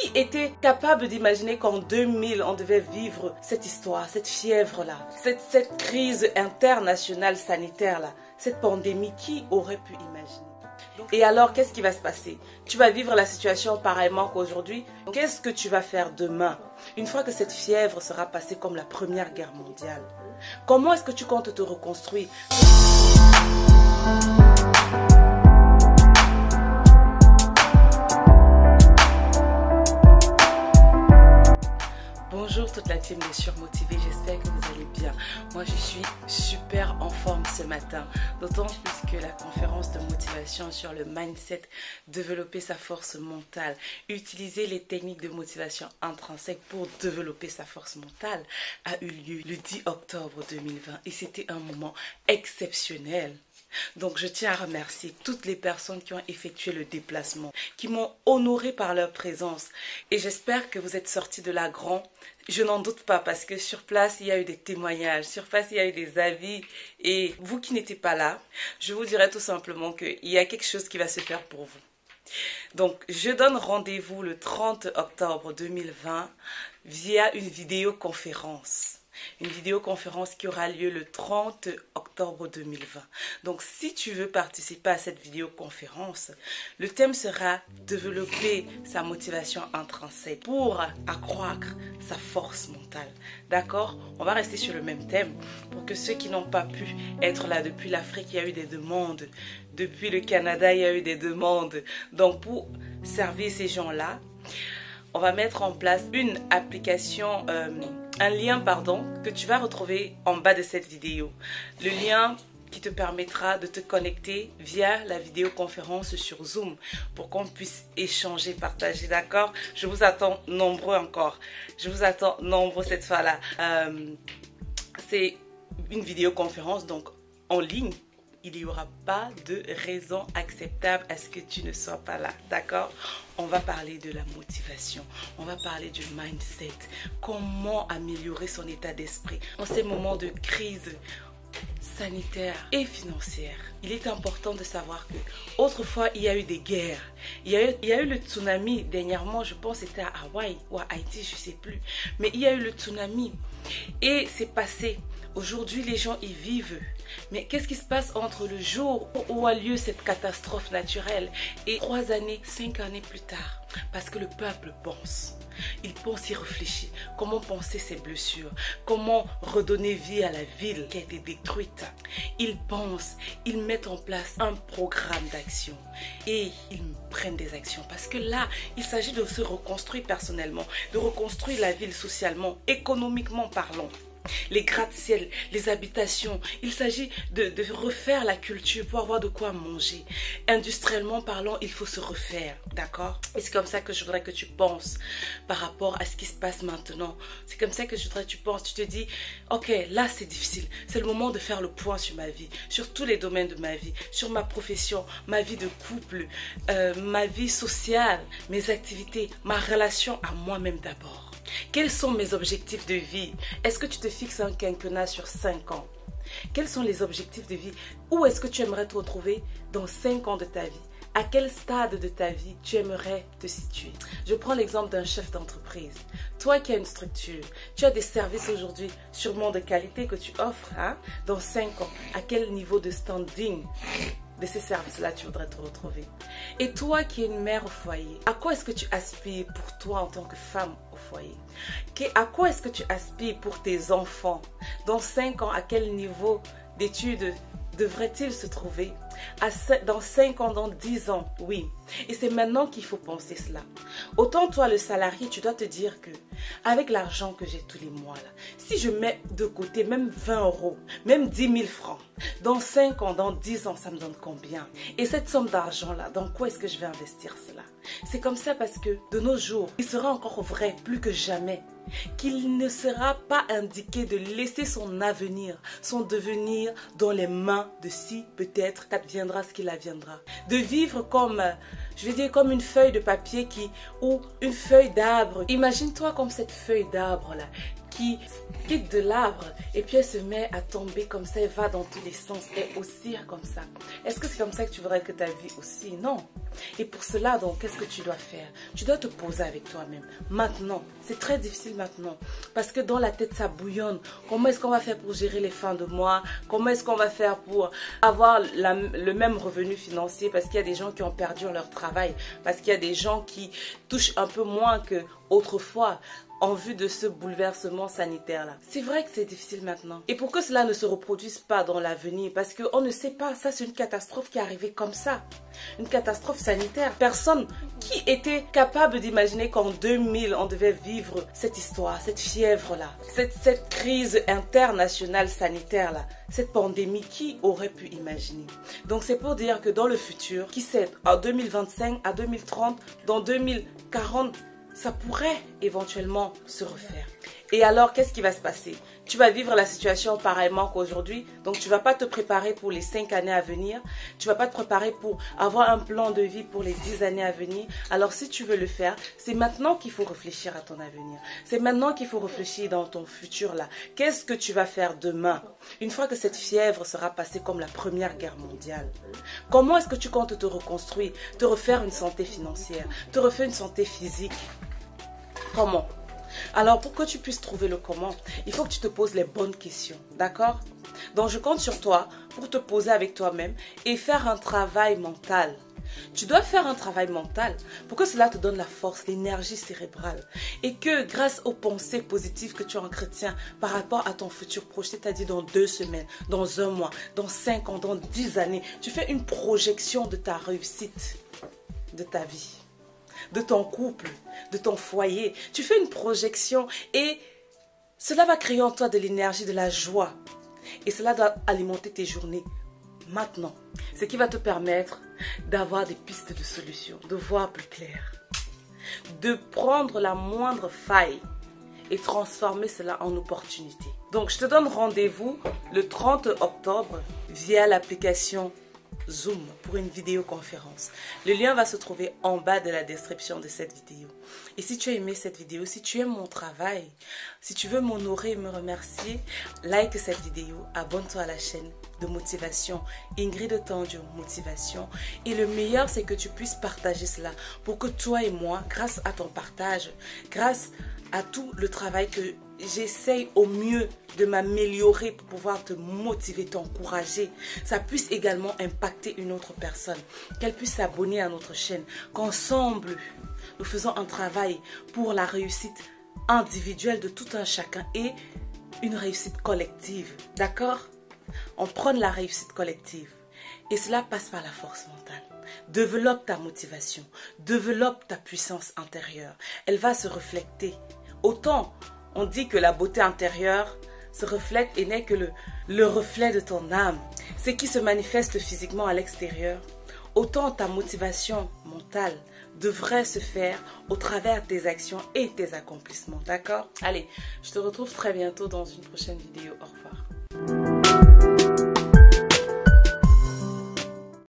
Qui était capable d'imaginer qu'en 2000, on devait vivre cette histoire, cette fièvre-là, cette crise internationale sanitaire-là, cette pandémie, qui aurait pu imaginer? Et alors, qu'est-ce qui va se passer? Tu vas vivre la situation pareillement qu'aujourd'hui. Qu'est-ce que tu vas faire demain, une fois que cette fièvre sera passée comme la Première Guerre mondiale? Comment est-ce que tu comptes te reconstruire? Bonjour toute la team des Surmotivés, j'espère que vous allez bien. Moi je suis super en forme ce matin, d'autant plus que la conférence de motivation sur le mindset, développer sa force mentale, utiliser les techniques de motivation intrinsèque pour développer sa force mentale a eu lieu le 10 octobre 2020 et c'était un moment exceptionnel. Donc je tiens à remercier toutes les personnes qui ont effectué le déplacement, qui m'ont honoré par leur présence. Et j'espère que vous êtes sortis de là grand. Je n'en doute pas parce que sur place, il y a eu des témoignages, sur place, il y a eu des avis. Et vous qui n'étiez pas là, je vous dirais tout simplement qu'il y a quelque chose qui va se faire pour vous. Donc je donne rendez-vous le 30 octobre 2020 via une vidéoconférence. Une vidéoconférence qui aura lieu le 30 octobre 2020. Donc, si tu veux participer à cette vidéoconférence, le thème sera développer sa motivation intrinsèque pour accroître sa force mentale. D'accord? On va rester sur le même thème pour que ceux qui n'ont pas pu être là depuis l'Afrique, il y a eu des demandes. Depuis le Canada, il y a eu des demandes. Donc, pour servir ces gens-là, on va mettre en place une application, un lien que tu vas retrouver en bas de cette vidéo. Le lien qui te permettra de te connecter via la vidéoconférence sur Zoom pour qu'on puisse échanger, partager, d'accord? Je vous attends nombreux encore. Je vous attends nombreux cette fois-là. C'est une vidéoconférence donc en ligne. Il n'y aura pas de raison acceptable à ce que tu ne sois pas là, d'accord? On va parler de la motivation, on va parler du mindset, comment améliorer son état d'esprit en ces moments de crise sanitaire et financière. Il est important de savoir que autrefois il y a eu des guerres, il y a eu le tsunami dernièrement, je pense que c'était à Hawaï ou à Haïti, je ne sais plus, mais il y a eu le tsunami et c'est passé. Aujourd'hui les gens y vivent. Mais qu'est-ce qui se passe entre le jour où a lieu cette catastrophe naturelle et 3 années, 5 années plus tard? Parce que le peuple pense. Il pense, il réfléchit. Comment penser ses blessures? Comment redonner vie à la ville qui a été détruite? Ils pensent, ils mettent en place un programme d'action et ils prennent des actions. Parce que là, il s'agit de se reconstruire personnellement, de reconstruire la ville socialement, économiquement parlant. Les gratte-ciel, les habitations, il s'agit de refaire la culture pour avoir de quoi manger. Industriellement parlant, il faut se refaire, d'accord? Et c'est comme ça que je voudrais que tu penses par rapport à ce qui se passe maintenant. C'est comme ça que je voudrais que tu penses. Tu te dis, ok, là c'est difficile. C'est le moment de faire le point sur ma vie, sur tous les domaines de ma vie, sur ma profession, ma vie de couple, ma vie sociale, mes activités, ma relation à moi-même d'abord. Quels sont mes objectifs de vie? Est-ce que tu te fixes un quinquennat sur 5 ans? Quels sont les objectifs de vie? Où est-ce que tu aimerais te retrouver dans 5 ans de ta vie? À quel stade de ta vie tu aimerais te situer? Je prends l'exemple d'un chef d'entreprise. Toi qui as une structure, tu as des services aujourd'hui sûrement de qualité que tu offres. Dans 5 ans, à quel niveau de standing de ces services-là tu voudrais te retrouver? Et toi qui es une mère au foyer, à quoi est-ce que tu aspires pour toi en tant que femme au foyer? À quoi est-ce que tu aspires pour tes enfants? Dans 5 ans, à quel niveau d'études devrait-il se trouver? Dans 5 ans, dans 10 ans, oui. Et c'est maintenant qu'il faut penser cela. Autant toi, le salarié, tu dois te dire que avec l'argent que j'ai tous les mois, là, si je mets de côté même 20 €, même 10 000 francs, dans 5 ans, dans 10 ans, ça me donne combien? Et cette somme d'argent-là, dans quoi est-ce que je vais investir cela? C'est comme ça parce que de nos jours, il sera encore vrai, plus que jamais, qu'il ne sera pas indiqué de laisser son avenir, son devenir dans les mains de si peut-être qu'adviendra ce qu'il adviendra. De vivre comme, je vais dire comme une feuille de papier ou une feuille d'arbre. Imagine-toi comme cette feuille d'arbre là qui quitte de l'arbre et puis elle se met à tomber comme ça, elle va dans tous les sens, elle oscille comme ça. Est-ce que c'est comme ça que tu voudrais que ta vie aussi? Non. Et pour cela, donc, qu'est-ce que tu dois faire? Tu dois te poser avec toi-même. Maintenant, c'est très difficile maintenant. Parce que dans la tête, ça bouillonne. Comment est-ce qu'on va faire pour gérer les fins de mois? Comment est-ce qu'on va faire pour avoir le même revenu financier? Parce qu'il y a des gens qui ont perdu leur travail. Parce qu'il y a des gens qui touchent un peu moins qu'autrefois, en vue de ce bouleversement sanitaire-là. C'est vrai que c'est difficile maintenant. Et pour que cela ne se reproduise pas dans l'avenir, parce qu'on ne sait pas, ça c'est une catastrophe qui est arrivée comme ça. Une catastrophe sanitaire. Personne qui était capable d'imaginer qu'en 2000, on devait vivre cette histoire, cette fièvre-là, cette crise internationale sanitaire-là, cette pandémie, qui aurait pu imaginer? Donc c'est pour dire que dans le futur, qui sait, en 2025, à 2030, dans 2040, ça pourrait éventuellement se refaire. Et alors, qu'est-ce qui va se passer? Tu vas vivre la situation pareillement qu'aujourd'hui. Donc, tu ne vas pas te préparer pour les 5 années à venir. Tu ne vas pas te préparer pour avoir un plan de vie pour les 10 années à venir. Alors, si tu veux le faire, c'est maintenant qu'il faut réfléchir à ton avenir. C'est maintenant qu'il faut réfléchir dans ton futur là. Qu'est-ce que tu vas faire demain? Une fois que cette fièvre sera passée comme la Première Guerre mondiale. Comment est-ce que tu comptes te reconstruire? Te refaire une santé financière? Te refaire une santé physique? Comment? Alors, pour que tu puisses trouver le comment, il faut que tu te poses les bonnes questions, d'accord? Donc, je compte sur toi pour te poser avec toi-même et faire un travail mental. Tu dois faire un travail mental pour que cela te donne la force, l'énergie cérébrale. Et que grâce aux pensées positives que tu entretiens par rapport à ton futur proche, c'est-à-dire dans 2 semaines, dans 1 mois, dans 5 ans, dans 10 années, tu fais une projection de ta réussite, de ta vie, de ton couple, de ton foyer. Tu fais une projection et cela va créer en toi de l'énergie, de la joie. Et cela doit alimenter tes journées maintenant. Ce qui va te permettre d'avoir des pistes de solutions, de voir plus clair, de prendre la moindre faille et transformer cela en opportunité. Donc, je te donne rendez-vous le 30 octobre via l'application Zoom pour une vidéoconférence. Le lien va se trouver en bas de la description de cette vidéo. Et si tu as aimé cette vidéo, si tu aimes mon travail, si tu veux m'honorer et me remercier, like cette vidéo, abonne-toi à la chaîne de motivation Ingrid Tandio Motivation. Et le meilleur, c'est que tu puisses partager cela pour que toi et moi, grâce à ton partage, grâce à tout le travail que j'essaye au mieux de m'améliorer pour pouvoir te motiver, t'encourager, ça puisse également impacter une autre personne, qu'elle puisse s'abonner à notre chaîne, qu'ensemble nous faisons un travail pour la réussite individuelle de tout un chacun et une réussite collective, d'accord? On prône la réussite collective et cela passe par la force mentale. Développe ta motivation, développe ta puissance intérieure, elle va se refléter. Autant on dit que la beauté intérieure se reflète et n'est que le reflet de ton âme, ce qui se manifeste physiquement à l'extérieur, autant ta motivation mentale devrait se faire au travers tes actions et tes accomplissements, d'accord? Allez, je te retrouve très bientôt dans une prochaine vidéo.